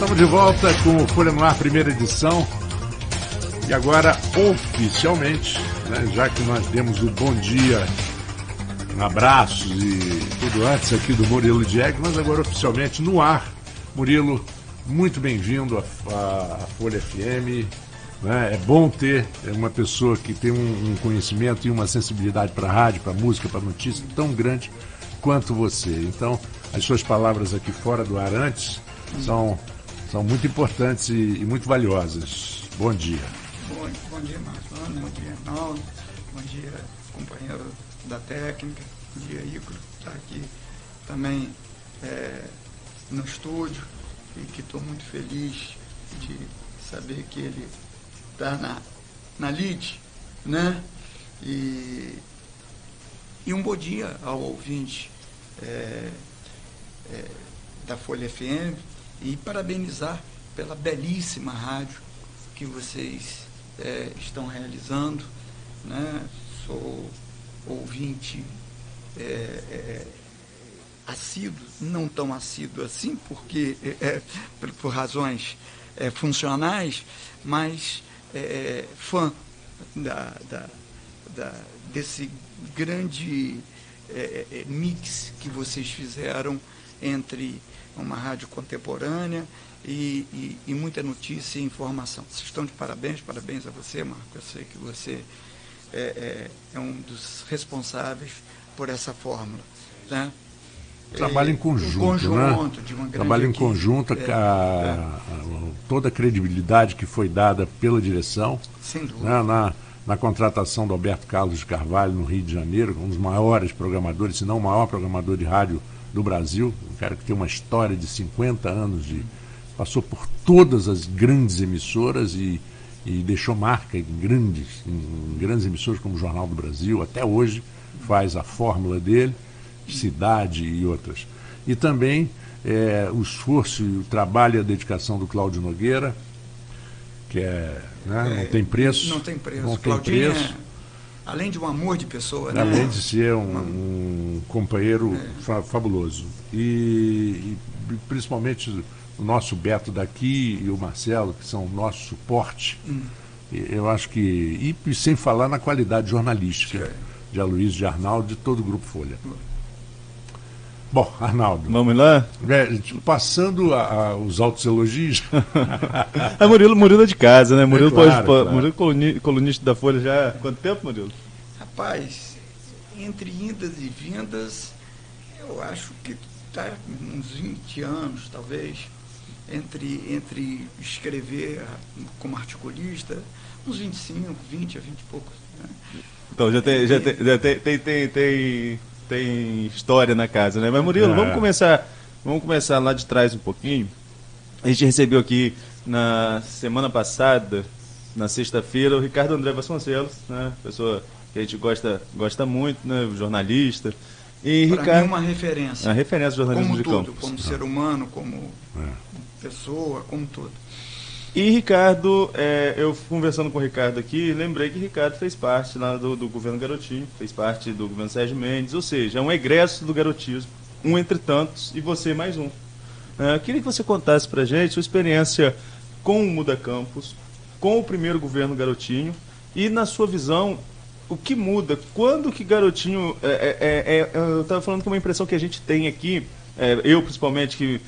Estamos de volta com o Folha no Ar, primeira edição. E agora, oficialmente, né, já que nós demos o bom dia, abraços e tudo antes aqui do Murilo Diegues, mas agora oficialmente no ar. Murilo, muito bem-vindo à Folha FM. Né? É bom ter uma pessoa que tem um conhecimento e uma sensibilidade para rádio, para música, para notícia tão grande quanto você. Então, as suas palavras aqui fora do ar antes são muito importantes e muito valiosas. Bom dia. Bom dia, Marcos. Bom dia, Arnaldo. Bom dia, companheiro da técnica. Bom dia, Ícaro, que está aqui também no estúdio e que estou muito feliz de saber que ele está na lead, né? E um bom dia ao ouvinte da Folha FM e parabenizar pela belíssima rádio que vocês estão realizando, né? Sou ouvinte assíduo, não tão assíduo assim, porque por razões funcionais, mas fã desse grande mix que vocês fizeram entre uma rádio contemporânea e muita notícia e informação. Vocês estão de parabéns a você, Marco. Eu sei que você é um dos responsáveis por essa fórmula, né? Trabalho em conjunto, né? De uma grande Trabalho em equipe. conjunto, toda a credibilidade que foi dada pela direção, Sem dúvida. Né? Na contratação do Alberto Carlos de Carvalho no Rio de Janeiro, um dos maiores programadores, se não o maior programador de rádio do Brasil, um cara que tem uma história de 50 anos, passou por todas as grandes emissoras e deixou marca em grandes emissoras como o Jornal do Brasil, até hoje faz a fórmula dele, Cidade e outras. E também o esforço, o trabalho e a dedicação do Cláudio Nogueira, que não tem preço. Não tem preço. Não tem Claudinho preço. Além de um amor de pessoa, né? Além de ser um companheiro fabuloso. E principalmente o nosso Beto daqui e o Marcelo, que são o nosso suporte. Eu acho que... E sem falar na qualidade jornalística de Aloysio, de Arnaldo, de todo o Grupo Folha. Bom, Arnaldo. Vamos lá? Passando os altos elogios. Murilo é de casa, né? Murilo, claro. Murilo colunista da Folha já há quanto tempo, Murilo? Rapaz, entre indas e vindas, eu acho que está uns 20 anos, talvez, entre escrever como articulista, uns 25, 20 a 20 e poucos. Né? Então já tem história na casa, né? Mas, Murilo, vamos começar lá de trás um pouquinho. A gente recebeu aqui na semana passada, na sexta-feira, o Ricardo André Vasconcelos, né? Pessoa que a gente gosta muito, né? Jornalista. E Para Ricardo, mim, uma referência. A referência do jornalismo de campo. Como ser humano, como pessoa, como tudo. E Ricardo, eu conversando com o Ricardo aqui, lembrei que Ricardo fez parte lá do governo Garotinho, fez parte do governo Sérgio Mendes, ou seja, é um egresso do garotismo, um entre tantos, e você mais um. Queria que você contasse pra gente sua experiência com o Muda Campus, com o primeiro governo Garotinho, e na sua visão, o que muda? Quando que Garotinho... eu estava falando que uma impressão que a gente tem aqui, eu principalmente, que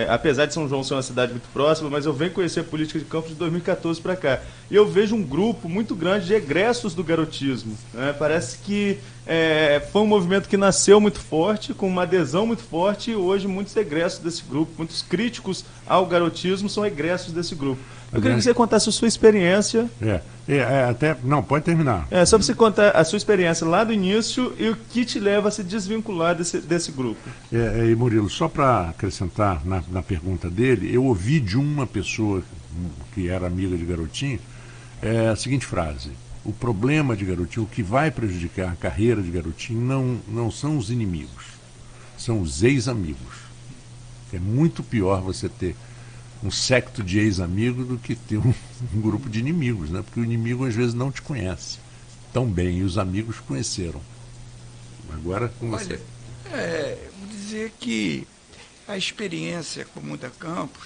apesar de São João ser uma cidade muito próxima, mas eu venho conhecer a política de Campos de 2014 para cá. E eu vejo um grupo muito grande de egressos do garotismo. Né? Parece que foi um movimento que nasceu muito forte, com uma adesão muito forte, e hoje muitos egressos desse grupo, muitos críticos ao garotismo são egressos desse grupo. Eu queria que você contasse a sua experiência. Não, pode terminar. Só para você contar a sua experiência lá do início e o que te leva a se desvincular desse grupo. E Murilo, só para acrescentar na pergunta dele, eu ouvi de uma pessoa que era amiga de Garotinho a seguinte frase: o problema de Garotinho, o que vai prejudicar a carreira de Garotinho não são os inimigos, são os ex-amigos. É muito pior você ter um séquito de ex-amigos do que ter um grupo de inimigos, né? Porque o inimigo às vezes não te conhece tão bem e os amigos conheceram. Agora com você. Olha, vou dizer que a experiência com o Muda Campos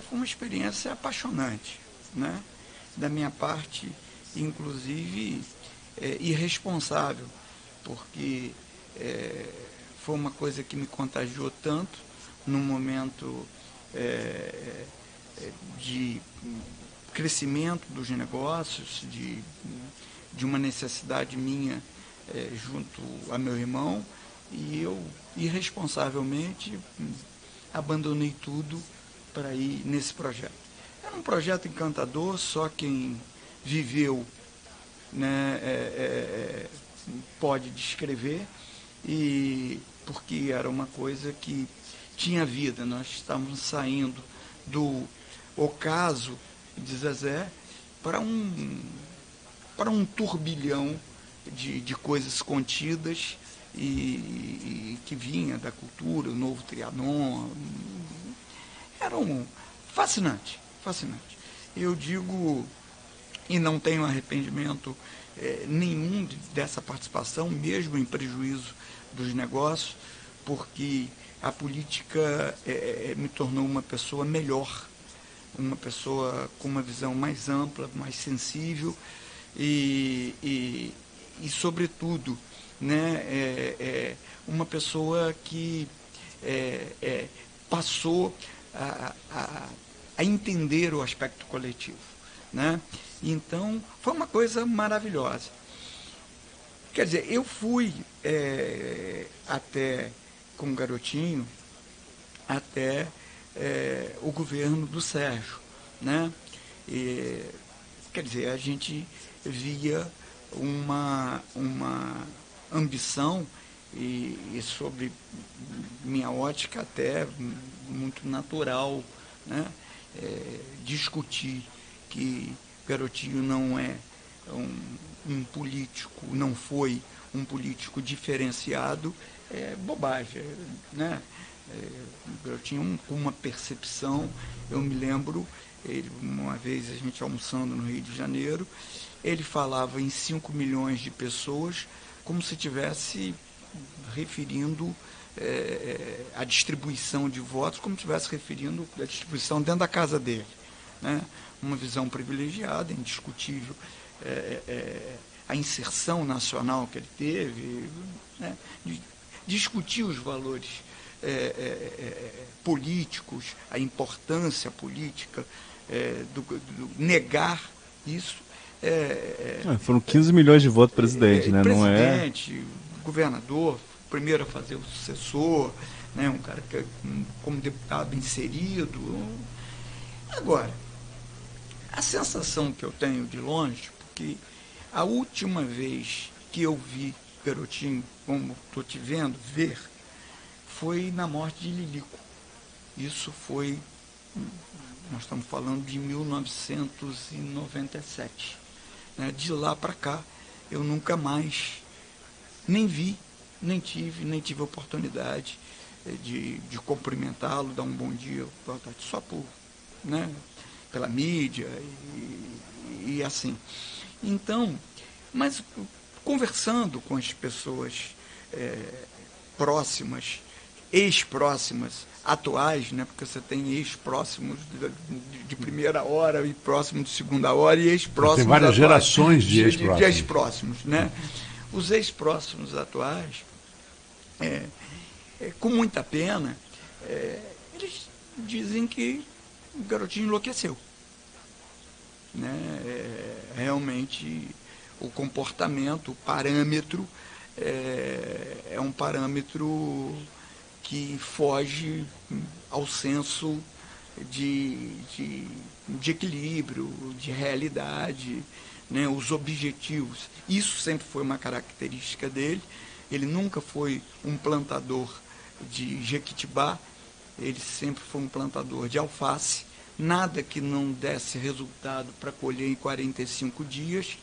foi uma experiência apaixonante, né? Da minha parte, inclusive, irresponsável, porque foi uma coisa que me contagiou tanto num momento de crescimento dos negócios, de uma necessidade minha junto a meu irmão, e eu irresponsavelmente abandonei tudo para ir nesse projeto. Era um projeto encantador, só quem viveu, né, pode descrever, e porque era uma coisa que tinha vida. Nós estávamos saindo do ocaso de Zezé para um turbilhão de coisas contidas e que vinha da cultura, o novo Trianon. Era fascinante. Eu digo, e não tenho arrependimento nenhum dessa participação, mesmo em prejuízo dos negócios, porque a política me tornou uma pessoa melhor, uma pessoa com uma visão mais ampla, mais sensível e sobretudo, né, uma pessoa que passou a entender o aspecto coletivo, né? Então, foi uma coisa maravilhosa. Quer dizer, eu fui até, com o Garotinho, até o governo do Sérgio, né? Quer dizer, a gente via uma ambição e sobre minha ótica até muito natural, né? Discutir que Garotinho não é um político, não foi um político diferenciado, é bobagem, né? Garotinho com uma percepção. Eu me lembro, uma vez a gente almoçando no Rio de Janeiro, ele falava em 5 milhões de pessoas como se estivesse referindo a distribuição de votos, como se estivesse referindo a distribuição dentro da casa dele, né? Uma visão privilegiada, indiscutível, a inserção nacional que ele teve, né? Discutir os valores políticos, a importância política, negar isso. Foram 15 milhões de votos presidente, né? Presidente, governador, primeiro a fazer o sucessor, né? Um cara que como deputado inserido. Agora, a sensação que eu tenho de longe, porque a última vez que eu vi Garotinho, como estou te vendo ver, foi na morte de Lilico. Isso foi, nós estamos falando de 1997. Né? De lá para cá, eu nunca mais nem vi, nem tive oportunidade de cumprimentá-lo, dar um bom dia, só por, né, pela mídia e assim. Então, mas conversando com as pessoas próximas, ex-próximas, atuais, né, porque você tem ex-próximos de primeira hora e próximos de segunda hora e ex-próximos tem várias atuais, gerações de ex-próximos. De ex-próximos, né? Os ex-próximos atuais, com muita pena, eles dizem que o Garotinho enlouqueceu. Né? Realmente, o comportamento, o parâmetro, é um parâmetro que foge ao senso de equilíbrio, de realidade, né? Os objetivos. Isso sempre foi uma característica dele. Ele nunca foi um plantador de jequitibá, ele sempre foi um plantador de alface. Nada que não desse resultado para colher em 45 dias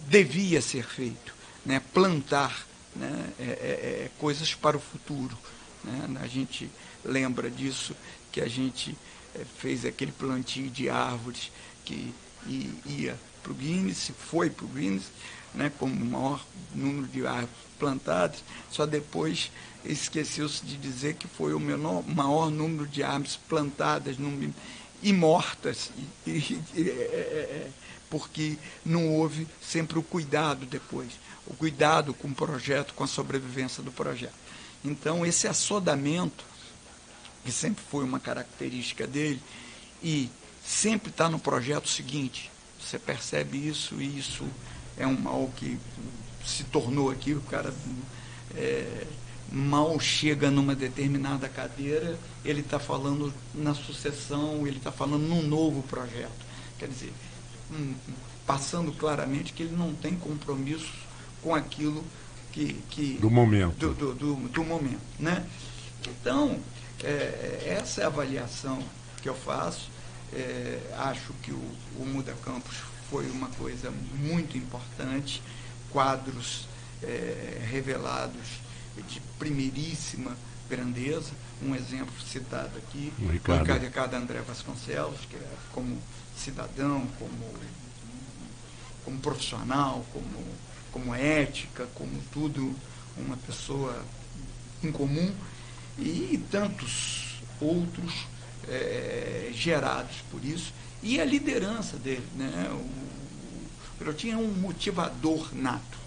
devia ser feito, né? Plantar, né? Coisas para o futuro, né? A gente lembra disso, que a gente fez aquele plantio de árvores que ia para o Guinness, foi para o Guinness, né, como o maior número de árvores plantadas, só depois esqueceu-se de dizer que foi o maior número de árvores plantadas e mortas, porque não houve sempre o cuidado depois, o cuidado com o projeto, com a sobrevivência do projeto. Então, esse assodamento, que sempre foi uma característica dele, e sempre está no projeto seguinte, você percebe isso, e isso é um mal que se tornou aqui, o cara mal chega numa determinada cadeira, ele está falando na sucessão, ele está falando num novo projeto. Quer dizer, passando claramente que ele não tem compromisso com aquilo do momento. Do momento, né? Então, essa é a avaliação que eu faço. Acho que o Muda Campos foi uma coisa muito importante, quadros revelados de primeiríssima grandeza, um exemplo citado aqui, o Ricardo André Vasconcelos, que é como cidadão, como profissional, como ética, como tudo, uma pessoa incomum, e tantos outros gerados por isso, e a liderança dele, né? O Garotinho é um motivador nato.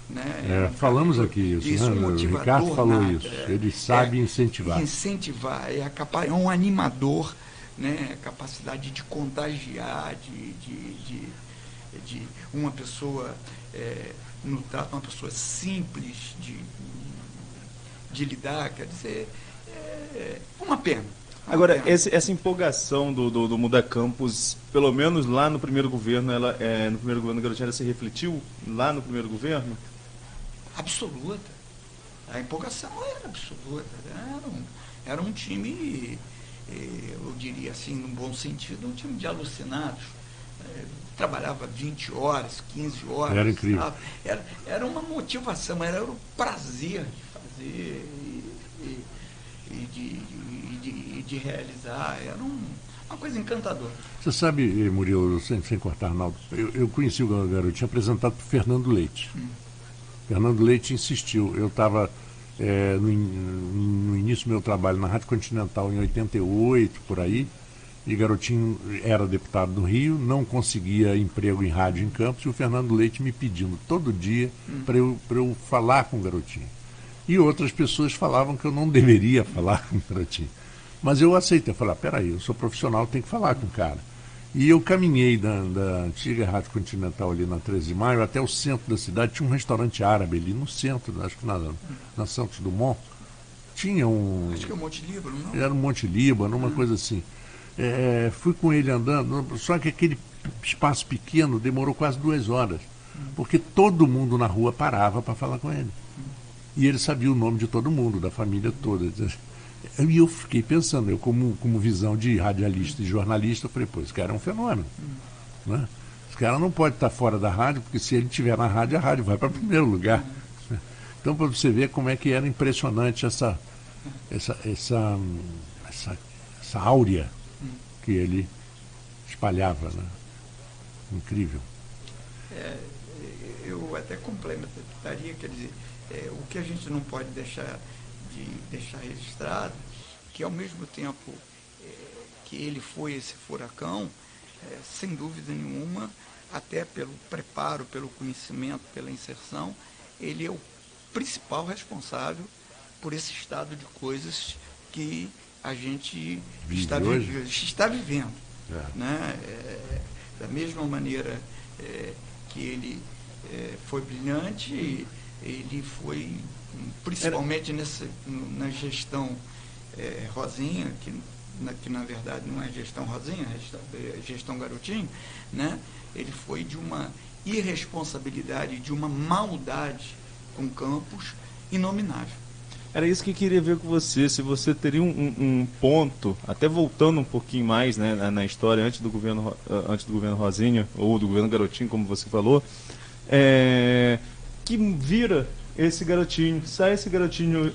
Né? Falamos aqui isso, né? O Ricardo falou nato, isso, ele sabe incentivar. Incentivar, é um animador, né? A capacidade de contagiar, de uma pessoa no trato, uma pessoa simples de lidar, quer dizer, uma pena. Agora, essa empolgação do Muda Campos, pelo menos lá no primeiro governo, no primeiro governo do Garotinho, ela se refletiu lá no primeiro governo? Absoluta. A empolgação era absoluta. Era um time, eu diria assim, num bom sentido, um time de alucinados. Trabalhava 20 horas, 15 horas. Era incrível. Era uma motivação, era o prazer de fazer e de realizar. Era uma coisa encantadora. Você sabe, Murilo, sem cortar, Arnaldo, eu conheci o Garotinho apresentado por Fernando Leite. Fernando Leite insistiu. Eu estava no início do meu trabalho na Rádio Continental em 88, por aí, e Garotinho era deputado do Rio, não conseguia emprego em rádio em Campos, e o Fernando Leite me pedindo todo dia para eu falar com o Garotinho. E outras pessoas falavam que eu não deveria falar com o Garotinho. Mas eu aceitei, eu falei, peraí, eu sou profissional, tenho que falar com o cara. E eu caminhei da antiga Rádio Continental ali na 13 de Maio até o centro da cidade, tinha um restaurante árabe ali no centro, acho que na Santos Dumont. Tinha um... Acho que é o Monte Líbano, não? Era um Monte Líbano, uma coisa assim. Fui com ele andando, só que aquele espaço pequeno demorou quase 2 horas, porque todo mundo na rua parava para falar com ele. E ele sabia o nome de todo mundo, da família toda. E eu fiquei pensando, eu como visão de radialista e jornalista, eu falei, pô, esse cara é um fenômeno. Né? Esse cara não pode estar fora da rádio, porque se ele estiver na rádio, a rádio vai para o primeiro lugar. Então, para você ver como é que era impressionante essa áurea que ele espalhava. Né? Incrível. Eu até complementaria, quer dizer, o que a gente não pode deixar registrado, que ao mesmo tempo que ele foi esse furacão, sem dúvida nenhuma, até pelo preparo, pelo conhecimento, pela inserção, ele é o principal responsável por esse estado de coisas que a gente está vivendo. Né? Da mesma maneira que ele foi brilhante, ele foi, principalmente na gestão Rosinha, que na verdade não é gestão Rosinha, é gestão Garotinho, né? Ele foi de uma irresponsabilidade, de uma maldade com Campos inominável. Era isso que eu queria ver com você, se você teria um ponto, até voltando um pouquinho mais, né, na história antes do governo Rosinha, ou do governo Garotinho, como você falou, que vira esse garotinho, sai esse garotinho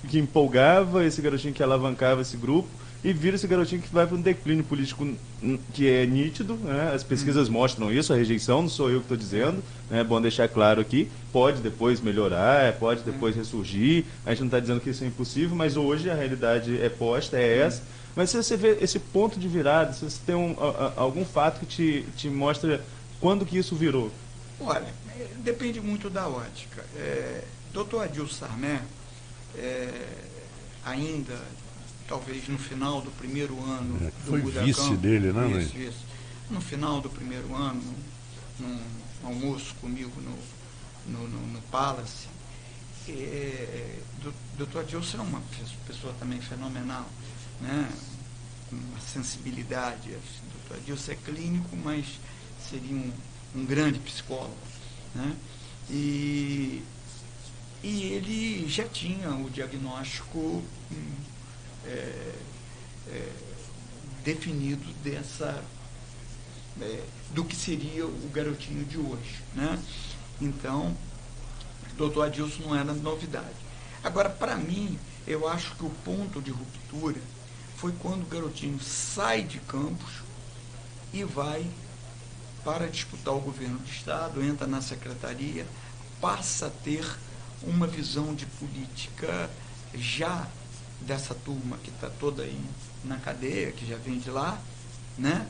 que empolgava, esse garotinho que alavancava esse grupo, e vira esse garotinho que vai para um declínio político que é nítido, né? As pesquisas mostram isso, a rejeição, não sou eu que estou dizendo, né? É bom deixar claro aqui, pode depois melhorar, pode depois ressurgir, a gente não está dizendo que isso é impossível, mas hoje a realidade é posta, é essa. Mas se você vê esse ponto de virada, se você tem algum fato que te mostra quando que isso virou? Olha, depende muito da ótica. Dr. Adilson Sarmé, ainda, talvez no final do primeiro ano do foi Budacamp, vice dele, né? Isso. No final do primeiro ano, num almoço comigo no Palace, Dr. Adilson é uma pessoa também fenomenal, né? Uma sensibilidade. Dr. Adilson é clínico, mas seria um grande psicólogo, né? E ele já tinha o diagnóstico definido do que seria o garotinho de hoje, né? Então, Dr. Adilson não era novidade. Agora, para mim, eu acho que o ponto de ruptura foi quando o garotinho sai de Campos e vai para disputar o governo do Estado, entra na secretaria, passa a ter uma visão de política já dessa turma que está toda aí na cadeia, que já vem de lá, né?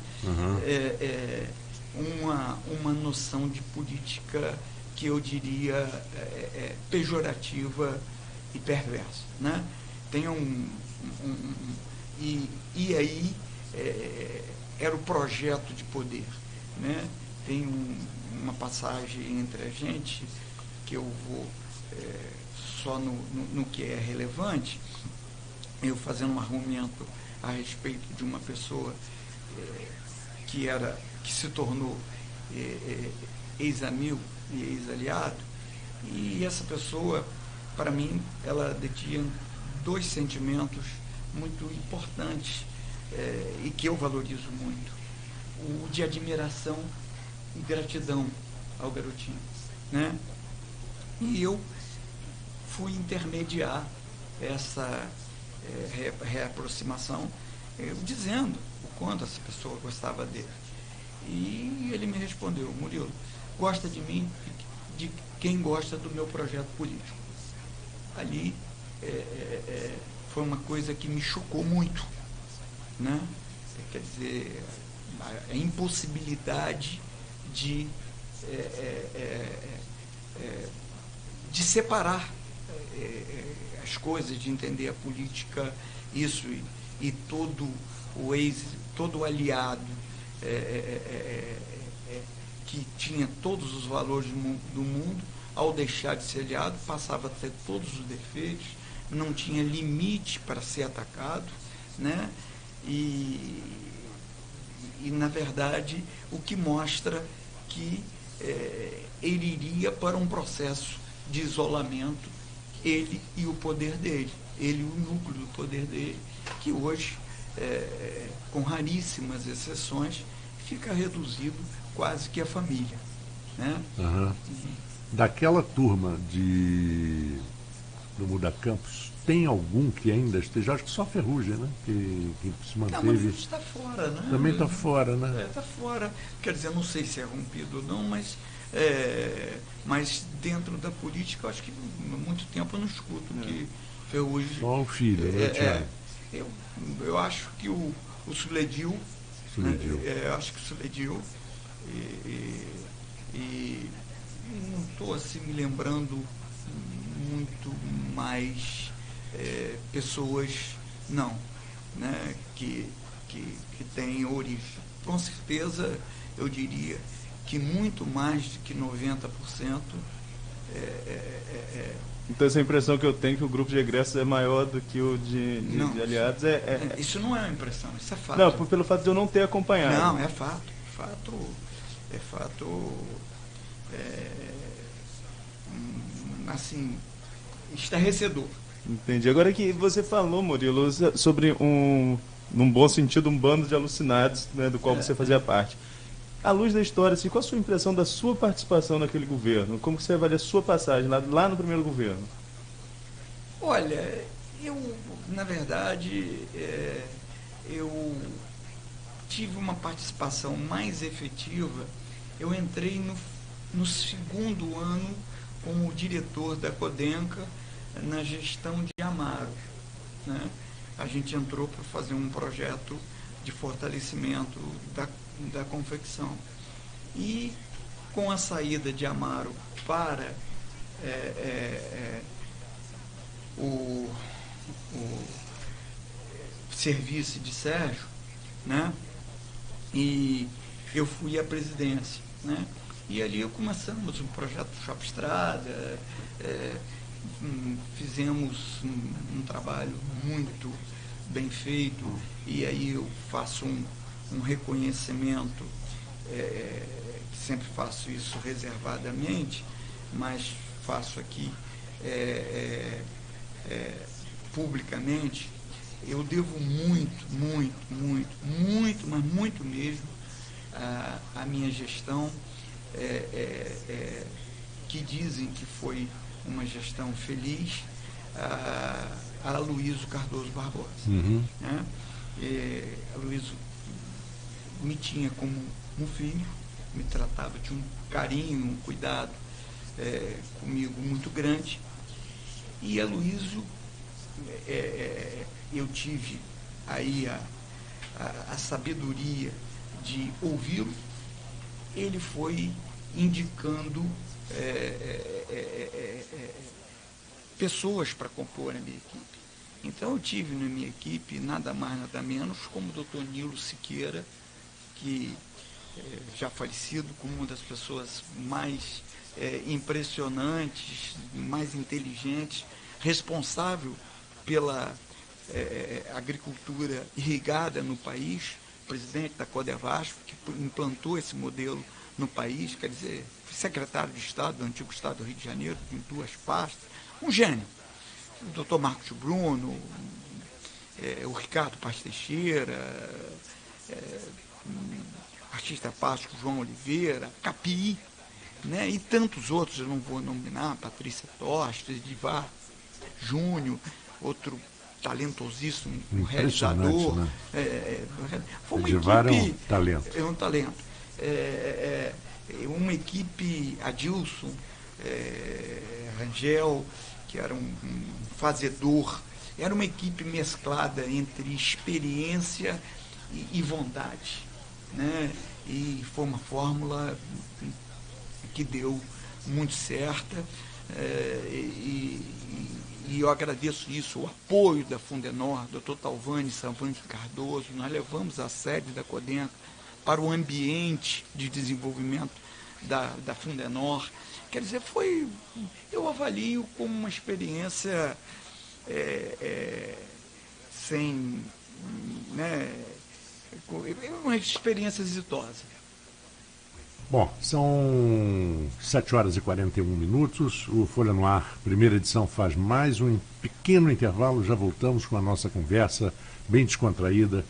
Uma noção de política que eu diria pejorativa e perversa, né? Tem e aí era o projeto de poder, né? Tem uma passagem entre a gente que eu vou só no que é relevante, eu fazendo um argumento a respeito de uma pessoa que se tornou ex-amigo e ex-aliado, e essa pessoa, para mim, ela detinha dois sentimentos muito importantes e que eu valorizo muito: o de admiração e gratidão ao garotinho, né? E eu fui intermediar essa reaproximação, dizendo o quanto essa pessoa gostava dele. E ele me respondeu: Murilo, gosta de mim, de quem gosta do meu projeto político. Ali foi uma coisa que me chocou muito, né? Quer dizer, a impossibilidade de separar as coisas, de entender a política, isso e todo o aliado que tinha todos os valores do mundo, ao deixar de ser aliado, passava a ter todos os defeitos, não tinha limite para ser atacado, né? E na verdade, o que mostra que ele iria para um processo de isolamento, ele e o poder dele, ele e o núcleo do poder dele, que hoje, com raríssimas exceções, fica reduzido quase que à família, né? Uhum. Daquela turma do Mudacampos, tem algum que ainda esteja? Acho que só Ferrugem, né? Que se manteve. Não, mas está fora, né? Também está fora, né? Está fora. Quer dizer, não sei se é rompido ou não, mas dentro da política, eu acho que há muito tempo eu não escuto que Ferrugem... Só o filho, né, Thiago? Eu acho que o Suledil... Suledil. Eu acho que o Suledil... E não estou assim me lembrando muito mais pessoas, não, né, que têm origem. Com certeza, eu diria que muito mais do que 90%. Então essa impressão que eu tenho que o grupo de egressos é maior do que o de aliados Isso não é uma impressão, isso é fato. Não, pelo fato de eu não ter acompanhado. Não, é fato. Assim, estarrecedor. Entendi. Agora que você falou, Murilo, sobre num bom sentido, um bando de alucinados, né, do qual você fazia parte. À luz da história, assim, qual a sua impressão da sua participação naquele governo? Como você avalia a sua passagem lá no primeiro governo? Olha, eu, na verdade, eu tive uma participação mais efetiva. Eu entrei no segundo ano como diretor da Codenca na gestão de Amaro, né? A gente entrou para fazer um projeto de fortalecimento da confecção. E com a saída de Amaro para o serviço de Sérgio, né? E eu fui à presidência, né? E ali começamos um projeto Shop Estrada, fizemos um trabalho muito bem feito, e aí eu faço um reconhecimento, sempre faço isso reservadamente, mas faço aqui publicamente. Eu devo mas muito mesmo a minha gestão, que dizem que foi uma gestão feliz, a Aloysio Cardoso Barbosa. Uhum. Né? Aloysio me tinha como um filho, me tratava de um carinho, um cuidado comigo muito grande. E Aloysio, eu tive aí a sabedoria de ouvi-lo. Ele foi indicando pessoas para compor a minha equipe. Então eu tive na minha equipe nada mais, nada menos como o Dr. Nilo Siqueira, que já falecido, como uma das pessoas mais impressionantes, mais inteligentes, responsável pela agricultura irrigada no país, presidente da Codevasf, que implantou esse modelo no país, quer dizer, secretário de Estado do antigo Estado do Rio de Janeiro, em 2 pastas, um gênio. O Dr. Marcos Bruno, o Ricardo Paz Teixeira, artista plástico João Oliveira, Capi, né, e tantos outros, eu não vou nominar, Patrícia Tostes, Edivar Júnior, outro talentosíssimo, um realizador. Né? Foi uma Edivar equipe, é um talento. É um talento. Uma equipe, Adilson, Rangel, que era um fazedor, era uma equipe mesclada entre experiência e vontade, né? E foi uma fórmula que deu muito certa, e eu agradeço isso, o apoio da Fundenor, Dr. Talvani Savanque Cardoso. Nós levamos a sede da Codenca para o ambiente de desenvolvimento da Fundenor. Quer dizer, eu avalio como uma experiência sem, né, uma experiência exitosa. Bom, são 7h41. O Folha no Ar, primeira edição, faz mais um pequeno intervalo. Já voltamos com a nossa conversa bem descontraída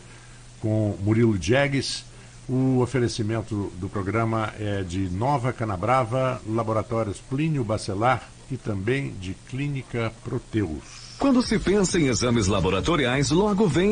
com Murilo Diegues. O oferecimento do programa é de Nova Canabrava, Laboratórios Plínio Bacelar e também de Clínica Proteus. Quando se pensa em exames laboratoriais, logo vem